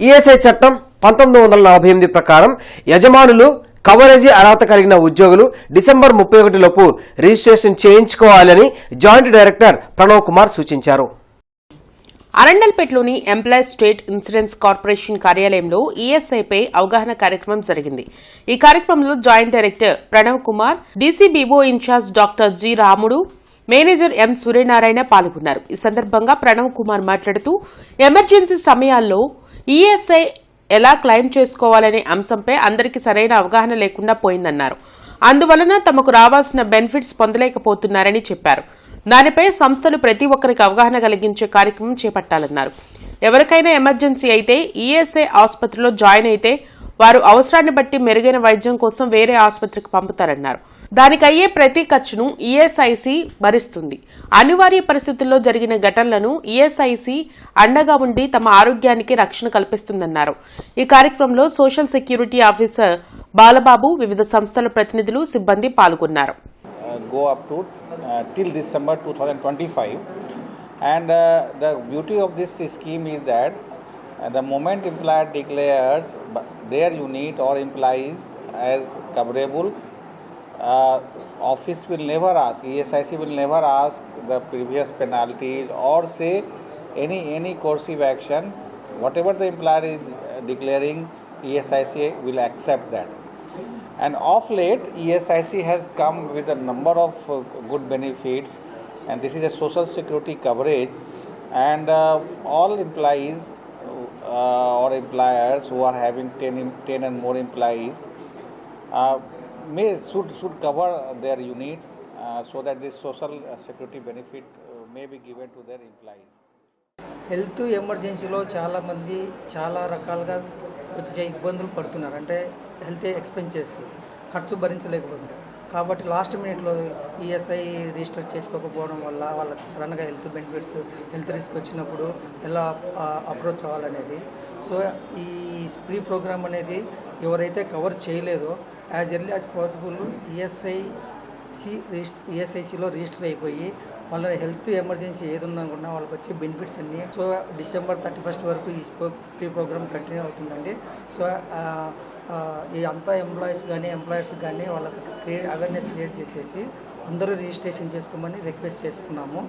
ESI చట్టం 1948 ప్రకారం యజమానులు కవరేజీ అర్హత కలిగిన ఉద్యోగులు డిసెంబర్ 31 లోపు రిజిస్ట్రేషన్ చేయించుకోవాలని జాయింట్ డైరెక్టర్ ప్రణవ్ కుమార్ సూచించారు. అరండల్పేటలోని ఎంప్లాయీస్ స్టేట్ ఇన్సూరెన్స్ కార్పొరేషన్ కార్యాలయంలో ఈఎస్ఐపై అవగాహన కార్యక్రమం జరిగింది. ఈ కార్యక్రమంలో joint director Pranav Kumar, DCBO incharge doctor G Ramudu, manager M Suryanarayana పాల్గొన్నారు. ఈ సందర్భంగా ప్రణవ్ కుమార్ మాట్లాడుతూ ఎమర్జెన్సీ సమయాల్లో ఈఎస్ఐ ఎలా క్లెయిమ్ చేసుకోవాలనే అంశంపై అందరికీ సరైన అవగాహన లేకుండా పోయిందన్నారు. అందువలన తమకు రావాల్సిన బెనిఫిట్స్ పొందలేకపోతున్నారని చెప్పారు. దానిపై సంస్థలు ప్రతి ఒక్కరికి అవగాహన కలిగించే కార్యక్రమం చేపట్టాలన్నారు. ఎవరికైనా ఎమర్జెన్సీ అయితే ఈఎస్ఐ ఆసుపత్రిలో జాయిన్ అయితే వారు అవసరాన్ని బట్టి మెరుగైన వైద్యం కోసం వేరే ఆసుపత్రికి పంపుతారన్నారు. దానికి అయ్యే ప్రతి ఖర్చును ఈఎస్ఐసి భరిస్తుంది. అనివార్య పరిస్థితుల్లో జరిగిన ఘటనలను ఈఎస్ఐసి అండగా ఉండి తమ ఆరోగ్యానికి రక్షణ కల్పిస్తుందన్నారు. ఈ కార్యక్రమంలో సోషల్ సెక్యూరిటీ ఆఫీసర్ బాలబాబు, వివిధ సంస్థల ప్రతినిధులు, సిబ్బంది పాల్గొన్నారు. Go up to till December 2025, and the beauty of this scheme is that the moment employer declares their unit or employees as coverable, office will never ask, ESIC will never ask the previous penalties or say any coercive action. Whatever the employer is declaring, ESIC will accept that. And of late, ESIC has come with a number of good benefits, and this is a social security coverage, and all employees or employers who are having 10 and more employees should cover their unit so that this social security benefit may be given to their employees. Health ఎమర్జెన్సీలో చాలామంది చాలా రకాలుగా వచ్చే ఇబ్బందులు పడుతున్నారు. అంటే health expenses ఖర్చు భరించలేకపోతున్నారు. కాబట్టి లాస్ట్ మినిట్లో ఈఎస్ఐ రిజిస్టర్ చేసుకోకపోవడం వల్ల వాళ్ళకి సడన్గా హెల్త్ బెనిఫిట్స్, హెల్త్ రిస్క్ వచ్చినప్పుడు ఎలా అప్రోచ్ అవ్వాలనేది. సో ఈ ప్రీ ప్రోగ్రామ్ అనేది ఎవరైతే కవర్ చేయలేదో యాజ్ ఎర్లీ యాజ్ పాసిబుల్ ఈఎస్ఐసిలో రిజిస్టర్ అయిపోయి వాళ్ళ హెల్త్ ఎమర్జెన్సీ ఏది ఉన్నా కూడా వాళ్ళకి వచ్చే బెనిఫిట్స్ అన్నీ. సో డిసెంబర్ 31 వరకు ఈ ప్రీ ప్రోగ్రామ్ కంటిన్యూ అవుతుందండి. సో ఈ అంతా ఎంప్లాయర్స్ కానీ వాళ్ళకి అవేర్నెస్ క్రియేట్ చేసేసి అందరూ రిజిస్ట్రేషన్ చేసుకోమని రిక్వెస్ట్ చేస్తున్నాము.